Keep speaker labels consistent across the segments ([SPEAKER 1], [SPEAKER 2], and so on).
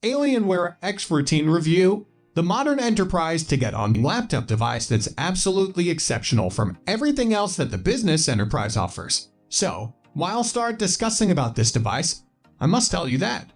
[SPEAKER 1] Alienware x14 review. The modern enterprise to get on a laptop device that's absolutely exceptional from everything else that the business enterprise offers. So, while I'll start discussing about this device, I must tell you that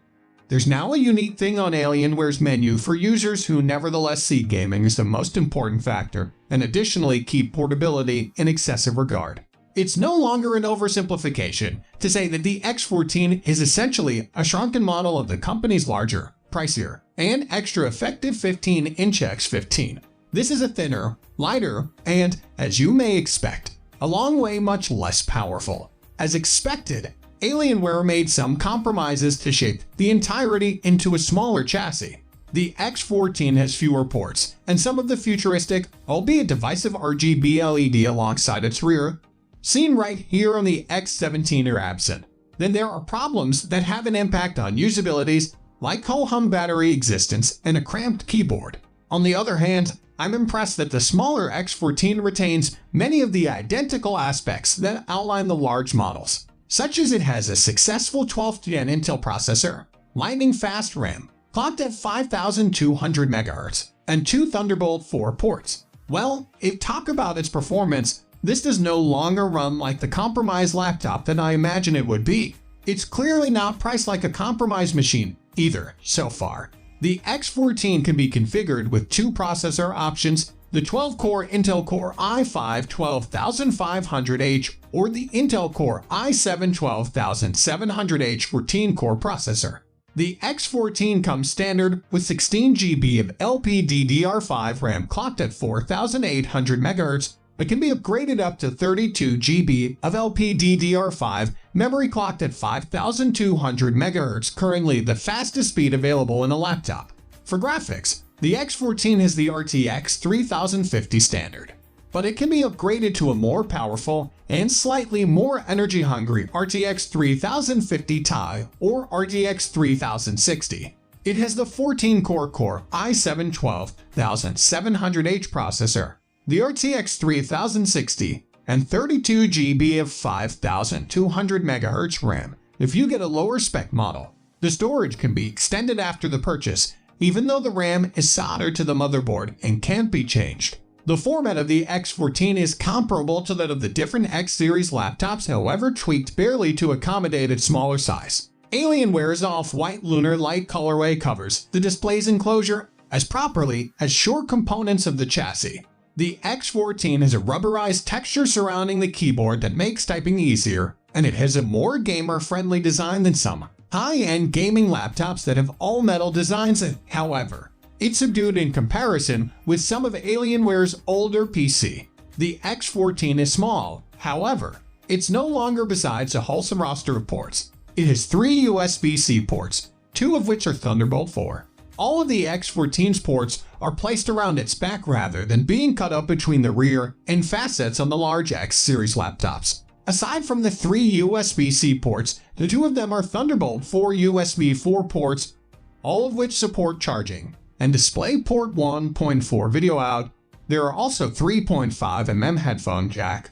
[SPEAKER 1] there's now a unique thing on Alienware's menu for users who nevertheless see gaming as the most important factor and additionally keep portability in excessive regard. It's no longer an oversimplification to say that the X14 is essentially a shrunken model of the company's larger, pricier, and extra effective 15-inch X15. This is a thinner, lighter, and, as you may expect, a long way much less powerful. As expected, Alienware made some compromises to shape the entirety into a smaller chassis. The X14 has fewer ports, and some of the futuristic, albeit divisive RGB LED alongside its rear, seen right here on the X17 are absent. Then there are problems that have an impact on usabilities, like ho-hum battery existence and a cramped keyboard. On the other hand, I'm impressed that the smaller X14 retains many of the identical aspects that outline the large models, such as it has a successful 12th gen Intel processor, lightning-fast RAM, clocked at 5200 MHz, and 2 Thunderbolt 4 ports. Well, if talk about its performance, this does no longer run like the compromised laptop that I imagine it would be. It's clearly not priced like a compromised machine either, so far. The X14 can be configured with 2 processor options, the 12-core Intel Core i5-12500H or the Intel Core i7-12700H 14-core processor. The X14 comes standard with 16 GB of LPDDR5 RAM clocked at 4800 MHz, but can be upgraded up to 32 GB of LPDDR5 memory clocked at 5200 MHz, currently the fastest speed available in a laptop. For graphics, the X14 has the RTX 3050 standard, but it can be upgraded to a more powerful and slightly more energy-hungry RTX 3050 Ti or RTX 3060. It has the 14-core i7-12700H processor, the RTX 3060, and 32 GB of 5200 MHz RAM if you get a lower spec model. The storage can be extended after the purchase, even though the RAM is soldered to the motherboard and can't be changed. The format of the X14 is comparable to that of the different X-series laptops, however tweaked barely to accommodate its smaller size. Alienware's off-white lunar light colorway covers the display's enclosure as properly as short components of the chassis. The X14 has a rubberized texture surrounding the keyboard that makes typing easier, and it has a more gamer-friendly design than some high-end gaming laptops that have all-metal designs. However, it's subdued in comparison with some of Alienware's older PC. The X14 is small, however, it's no longer besides a wholesome roster of ports. It has 3 USB-C ports, 2 of which are Thunderbolt 4. All of the X14's ports are placed around its back rather than being cut up between the rear and facets on the large X-series laptops. Aside from the 3 USB-C ports, the 2 of them are Thunderbolt 4 USB 4 ports, all of which support charging, and DisplayPort 1.4 video out. There are also 3.5mm headphone jack,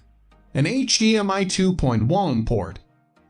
[SPEAKER 1] an HDMI 2.1 port,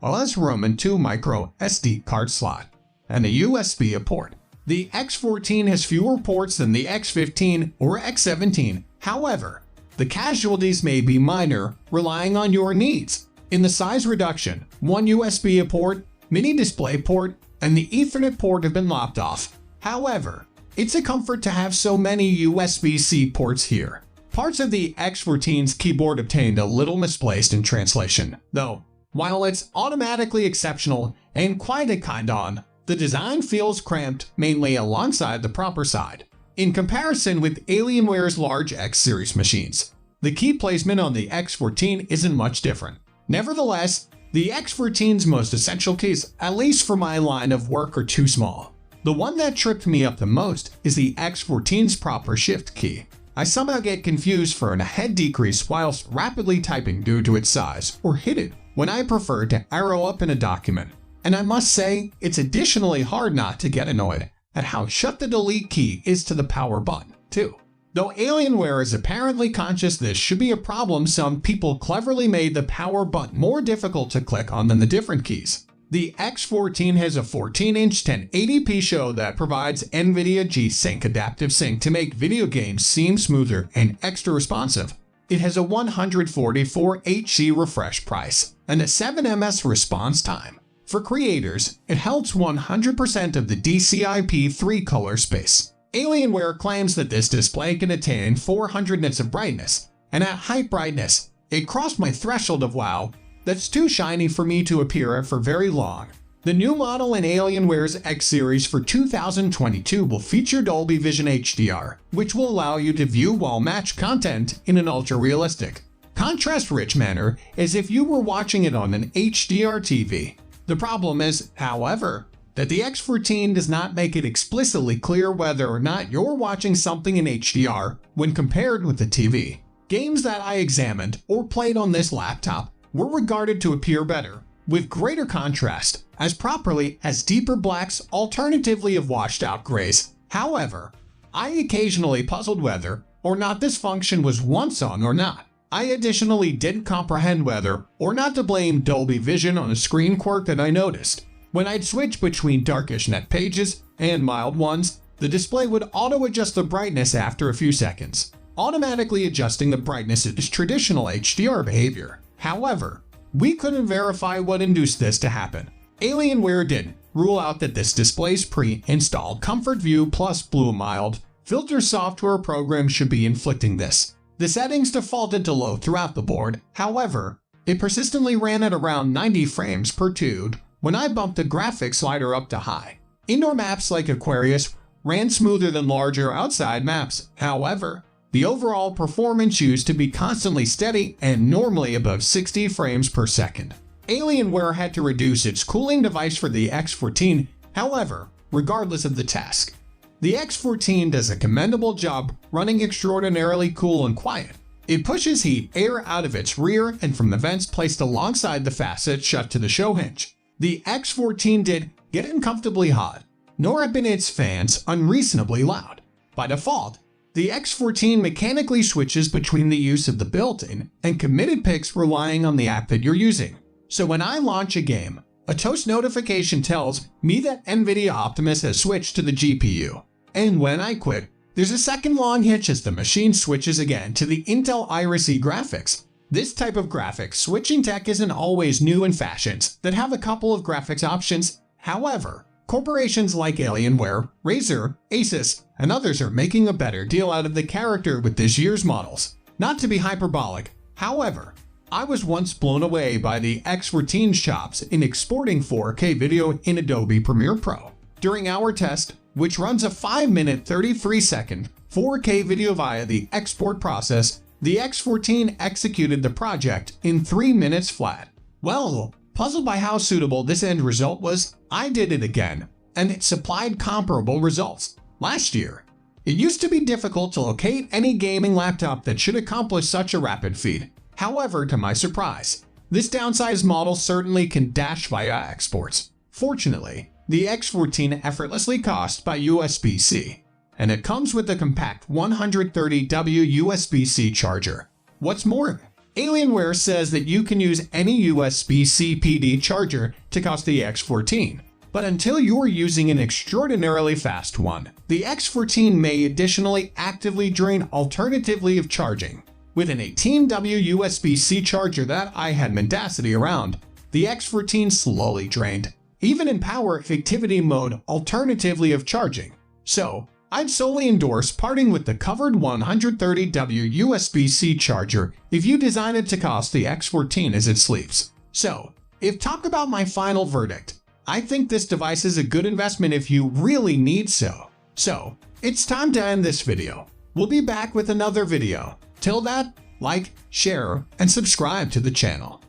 [SPEAKER 1] while as room and 2 micro SD card slot, and a USB port. The X14 has fewer ports than the X15 or X17, however, the casualties may be minor, relying on your needs. In the size reduction, 1 USB port, mini display port, and the Ethernet port have been lopped off. However, it's a comfort to have so many USB-C ports here. Parts of the X14's keyboard obtained a little misplaced in translation, though, while it's automatically exceptional and quite a kind on, the design feels cramped mainly alongside the proper side. In comparison with Alienware's large X-series machines, the key placement on the X14 isn't much different. Nevertheless, the X14's most essential keys, at least for my line of work, are too small. The one that tripped me up the most is the X14's proper shift key. I somehow get confused for a head decrease whilst rapidly typing due to its size, or hit it when I prefer to arrow up in a document. And I must say, it's additionally hard not to get annoyed at how shut the delete key is to the power button, too. Though Alienware is apparently conscious this should be a problem, some people cleverly made the power button more difficult to click on than the different keys. The X14 has a 14-inch 1080p show that provides NVIDIA G-Sync adaptive sync to make video games seem smoother and extra responsive. It has a 144 Hz refresh price and a 7 ms response time. For creators, it helps 100% of the DCI-P3 color space. Alienware claims that this display can attain 400 nits of brightness, and at high brightness, it crossed my threshold of wow, that's too shiny for me to appear at for very long. The new model in Alienware's X series for 2022 will feature Dolby Vision HDR, which will allow you to view well-matched content in an ultra-realistic, contrast-rich manner as if you were watching it on an HDR TV. The problem is, however, that the X14 does not make it explicitly clear whether or not you're watching something in HDR when compared with the TV. Games that I examined or played on this laptop were regarded to appear better, with greater contrast, as properly as deeper blacks alternatively of washed out grays. However, I occasionally puzzled whether or not this function was once on or not. I additionally didn't comprehend whether or not to blame Dolby Vision on a screen quirk that I noticed. When I'd switch between darkish net pages and mild ones, the display would auto-adjust the brightness after a few seconds. Automatically adjusting the brightness is traditional HDR behavior. However, we couldn't verify what induced this to happen. Alienware did rule out that this display's pre-installed Comfort View Plus Blue Mild filter software program should be inflicting this. The settings defaulted to low throughout the board. However, it persistently ran at around 90 frames per tune when I bumped the graphics slider up to high. Indoor maps like Aquarius ran smoother than larger outside maps. However, the overall performance used to be constantly steady and normally above 60 frames per second. Alienware had to reduce its cooling device for the X14, however, regardless of the task. The X14 does a commendable job running extraordinarily cool and quiet. It pushes heat air out of its rear and from the vents placed alongside the facet shut to the show hinge. The X14 did get uncomfortably hot, nor have been its fans unreasonably loud. By default, the X14 mechanically switches between the use of the built-in and committed picks relying on the app that you're using. So when I launch a game, a toast notification tells me that NVIDIA Optimus has switched to the GPU. And when I quit, there's a second long hitch as the machine switches again to the Intel Iris E graphics. This type of graphics switching tech isn't always new in fashions that have a couple of graphics options. However, corporations like Alienware, Razer, Asus, and others are making a better deal out of the character with this year's models. Not to be hyperbolic, however, I was once blown away by the X14's chops in exporting 4K video in Adobe Premiere Pro. During our test, which runs a 5-minute 33-second 4K video via the export process, the X14 executed the project in 3 minutes flat. Well, puzzled by how suitable this end result was, I did it again, and it supplied comparable results. Last year, it used to be difficult to locate any gaming laptop that should accomplish such a rapid feed. However, to my surprise, this downsized model certainly can dash via exports. Fortunately, the X14 effortlessly costs by USB-C, and it comes with a compact 130W USB-C charger. What's more, Alienware says that you can use any USB-C PD charger to cost the X14, but until you're using an extraordinarily fast one, the X14 may additionally actively drain alternatively of charging. With an 18W USB-C charger that I had mendacity around, the X14 slowly drained, even in power activity mode alternatively of charging. So, I'd solely endorse parting with the covered 130W USB-C charger if you design it to cost the X14 as it sleeps. So, if talk about my final verdict, I think this device is a good investment if you really need so. So, it's time to end this video. We'll be back with another video. Till that, like, share, and subscribe to the channel.